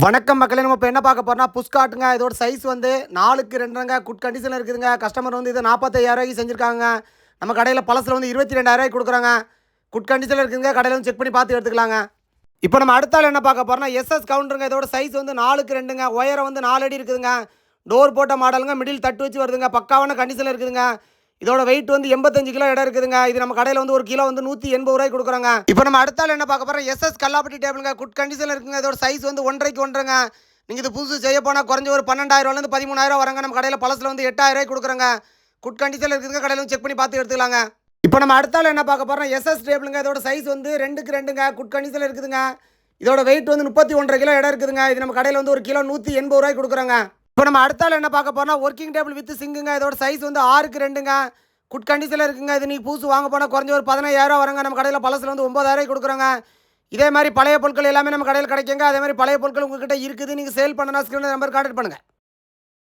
வணக்கம் மக்களே, நம்ம இப்போ என்ன பார்க்க போறோம்னா புஷ்காட்டுங்க. இதோட சைஸ் வந்து 4க்கு 2ங்க. குட் கண்டிஷனில் இருக்குதுங்க. கஸ்டமர் வந்து இதை 45,000 செஞ்சுருக்காங்க. நம்ம கடையில் பழசில் வந்து 22,000 கொடுக்குறாங்க. குட் கண்டிஷனில் இருக்குதுங்க. கடையில் வந்து செக் பண்ணி பார்த்து எடுத்துக்கலாங்க. இப்போ நம்ம அடுத்தால என்ன பார்க்க போறோம்னா எஸ்எஸ் கவுண்டருங்க. இதோட சைஸ் வந்து 4க்கு 2ங்க. ஒயரை வந்து 4 அடி இருக்குதுங்க. டோர் போட்ட மாடலுங்க. மிடில் தட்டு வச்சு வருதுங்க. பக்காவான கண்டிஷனில் இருக்குதுங்க. இதோட வெயிட் வந்து 85 கிலோ இடம் இருக்குதுங்க. இது நம்ம கடையில் வந்து ஒரு கிலோ வந்து 180 கொடுக்குறாங்க. இப்போ நம்ம அடுத்தால என்ன பார்க்க போறோம், எஸ்எஸ் கல்லாப்பட்டி டேபிளுங்க. குட் கண்டிஷனில் இருக்குங்க. இதோட சைஸ் வந்து 1.5க்கு 1.5ங்க. நீங்கள் இது புதுசு செய்ய போனால் குறைஞ்ச ஒரு 12,000 13,000 வராங்க. நம்ம கடையில் பழசில் வந்து 8,000 கொடுக்குறாங்க. குட் கண்டிஷனில் இருக்குதுங்க. கடையில் வந்து செக் பண்ணி பார்த்து எடுத்துக்கலாங்க. இப்போ நம்ம அடுத்தால என்ன பார்க்க போறோம், எஸ்எஸ் டேபிளுங்க. இதோட சைஸ் வந்து 2க்கு 2ங்க. குட் கண்டிஷனில் இருக்குதுங்க. இதோட வெயிட் வந்து 31.5 கிலோ இடம் இருக்குதுங்க. இது நம்ம கடையில் வந்து ஒரு கிலோ 180 கொடுக்குறாங்க. இப்போ நம்ம அடுத்தால என்ன பார்க்க போறோம்னா ஒர்க்கிங் டேபிள் வித் சிங்குங்க. இதோட சைஸ் வந்து 6க்கு 2ங்க. குட் கண்டிஷனில் இருக்குங்க. இது நீங்கள் புதுசு வாங்க போனால் குறைஞ்ச ஒரு 15,000 வராங்க. நம்ம கடையில் பழசில் வந்து 9,000 கொடுக்குறாங்க. இதே மாதிரி பழைய பொருட்கள் எல்லாமே நம்ம கடையில் கிடைக்குங்க. அதே மாதிரி பழைய பொருட்கள் உங்கள்கிட்ட இருக்குது, நீங்கள் சேல் பண்ணனா ஸ்க்ரீனில் நம்பர் கான்டாக்ட் பண்ணுங்கள்.